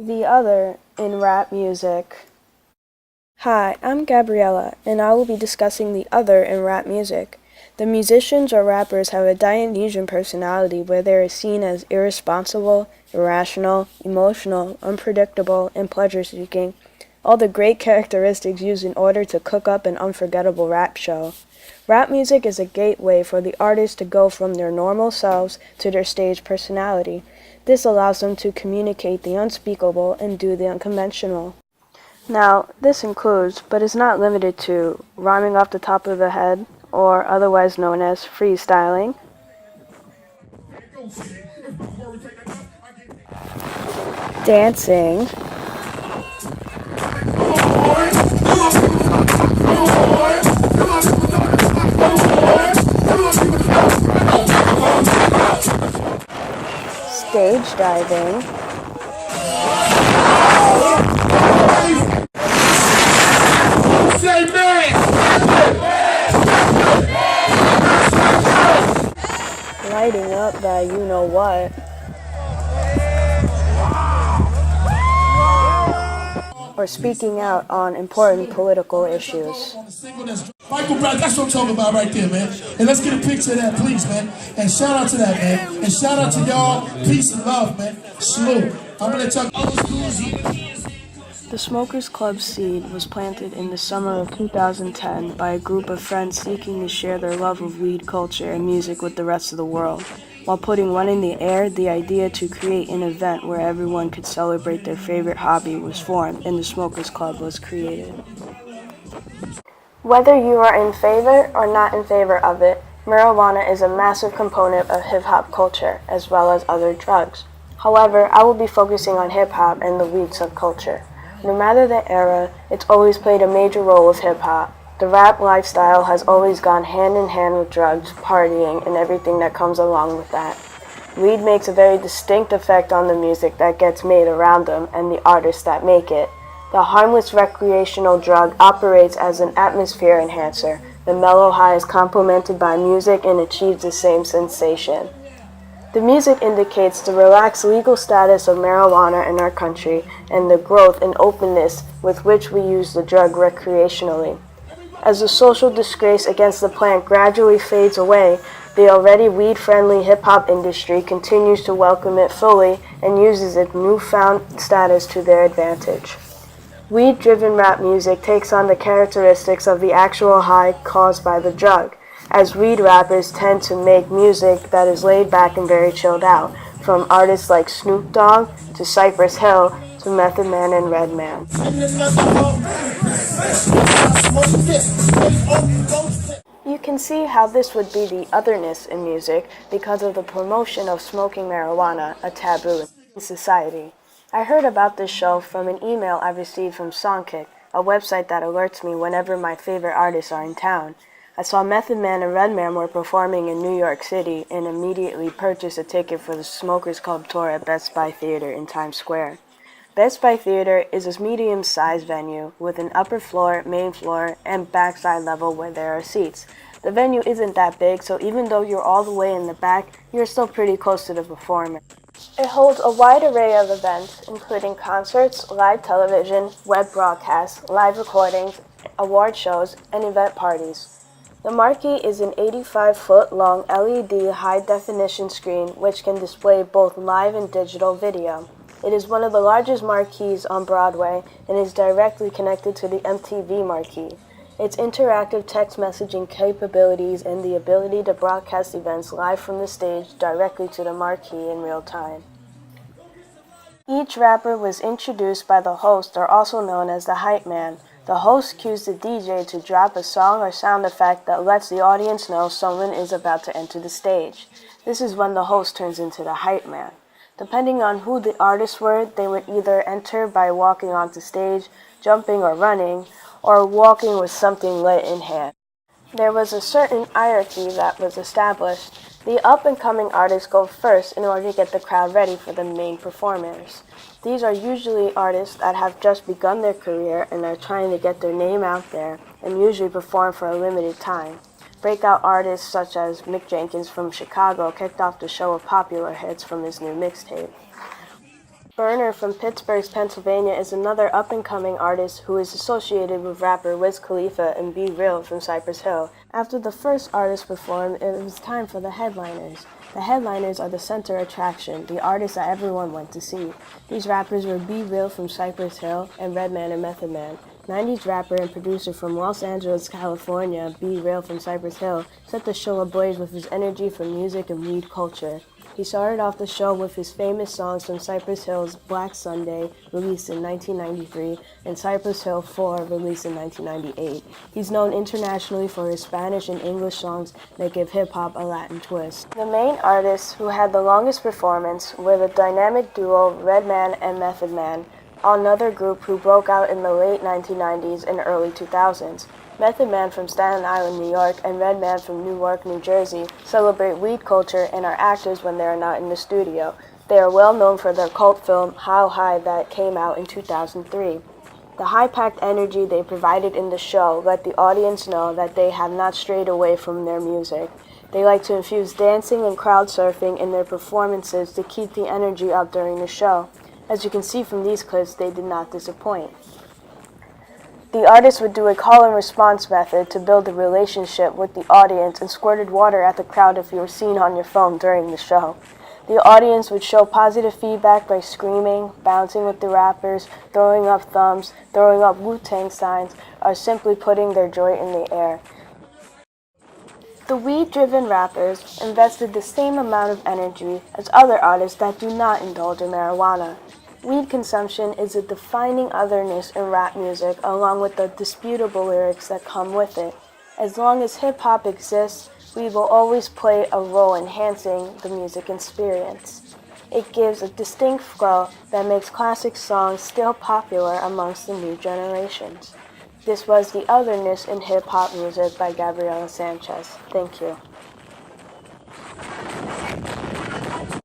The other in rap music. Hi, I'm Gabriella, and I will be discussing the other in rap music. The musicians or rappers have a Dionysian personality where they are seen as irresponsible, irrational, emotional, unpredictable, and pleasure-seeking, all the great characteristics used in order to cook up an unforgettable rap show. Rap music is a gateway for the artist to go from their normal selves to their stage personality. This allows them to communicate the unspeakable and do the unconventional. Now, this includes, but is not limited to, rhyming off the top of the head, or otherwise known as freestyling, dancing, stage diving, lighting up that you-know-what, or speaking out on important political issues. Michael Brown, that's what I'm talking about right there, man. And let's get a picture of that, please, man. And shout out to that, man. And shout out to y'all. Peace and love, man. Salute. I'm gonna talk other schools. The Smokers Club seed was planted in the summer of 2010 by a group of friends seeking to share their love of weed culture and music with the rest of the world. While putting one in the air, the idea to create an event where everyone could celebrate their favorite hobby was formed, and the Smokers Club was created. Whether you are in favor or not in favor of it, marijuana is a massive component of hip-hop culture, as well as other drugs. However, I will be focusing on hip-hop and the weed subculture. No matter the era, it's always played a major role with hip-hop. The rap lifestyle has always gone hand in hand with drugs, partying, and everything that comes along with that. Weed makes a very distinct effect on the music that gets made around them and the artists that make it. The harmless recreational drug operates as an atmosphere enhancer. The mellow high is complemented by music and achieves the same sensation. The music indicates the relaxed legal status of marijuana in our country and the growth and openness with which we use the drug recreationally. As the social disgrace against the plant gradually fades away, the already weed-friendly hip-hop industry continues to welcome it fully and uses its newfound status to their advantage. Weed-driven rap music takes on the characteristics of the actual high caused by the drug, as weed rappers tend to make music that is laid back and very chilled out, from artists like Snoop Dogg to Cypress Hill to Method Man and Redman. You can see how this would be the otherness in music because of the promotion of smoking marijuana, a taboo in society. I heard about this show from an email I received from Songkick, a website that alerts me whenever my favorite artists are in town. I saw Method Man and Redman were performing in New York City and immediately purchased a ticket for the Smokers Club tour at Best Buy Theater in Times Square. Best Buy Theater is a medium-sized venue with an upper floor, main floor, and backside level where there are seats. The venue isn't that big, so even though you're all the way in the back, you're still pretty close to the performer. It holds a wide array of events, including concerts, live television, web broadcasts, live recordings, award shows, and event parties. The marquee is an 85-foot-long LED high-definition screen which can display both live and digital video. It is one of the largest marquees on Broadway and is directly connected to the MTV marquee. Its interactive text messaging capabilities and the ability to broadcast events live from the stage directly to the marquee in real time. Each rapper was introduced by the host, or also known as the hype man. The host cues the DJ to drop a song or sound effect that lets the audience know someone is about to enter the stage. This is when the host turns into the hype man. Depending on who the artists were, they would either enter by walking onto stage, jumping or running, or walking with something lit in hand. There was a certain hierarchy that was established. The up-and-coming artists go first in order to get the crowd ready for the main performers. These are usually artists that have just begun their career and are trying to get their name out there and usually perform for a limited time. Breakout artists such as Mick Jenkins from Chicago kicked off the show with popular hits from his new mixtape. Burner from Pittsburgh, Pennsylvania is another up-and-coming artist who is associated with rapper Wiz Khalifa and Be Real from Cypress Hill. After the first artist performed, it was time for the headliners. The headliners are the center attraction, the artists that everyone went to see. These rappers were Be Real from Cypress Hill and Redman and Method Man. 90s rapper and producer from Los Angeles, California, Be Real from Cypress Hill, set the show ablaze with his energy for music and weed culture. He started off the show with his famous songs from Cypress Hill's Black Sunday, released in 1993, and Cypress Hill 4, released in 1998. He's known internationally for his Spanish and English songs that give hip-hop a Latin twist. The main artists who had the longest performance were the dynamic duo Redman and Method Man, another group who broke out in the late 1990s and early 2000s. Method Man from Staten Island, New York, and Redman from Newark, New Jersey celebrate weed culture and are actors when they are not in the studio. They are well known for their cult film How High that came out in 2003. The high-packed energy they provided in the show let the audience know that they have not strayed away from their music. They like to infuse dancing and crowd surfing in their performances to keep the energy up during the show. As you can see from these clips, they did not disappoint. The artist would do a call and response method to build a relationship with the audience and squirted water at the crowd if you were seen on your phone during the show. The audience would show positive feedback by screaming, bouncing with the rappers, throwing up thumbs, throwing up Wu-Tang signs, or simply putting their joy in the air. The weed-driven rappers invested the same amount of energy as other artists that do not indulge in marijuana. Weed consumption is a defining otherness in rap music, along with the disputable lyrics that come with it. As long as hip-hop exists, weed will always play a role enhancing the music experience. It gives a distinct flow that makes classic songs still popular amongst the new generations. This was The Otherness in Hip-Hop Music by Gabriela Sanchez. Thank you.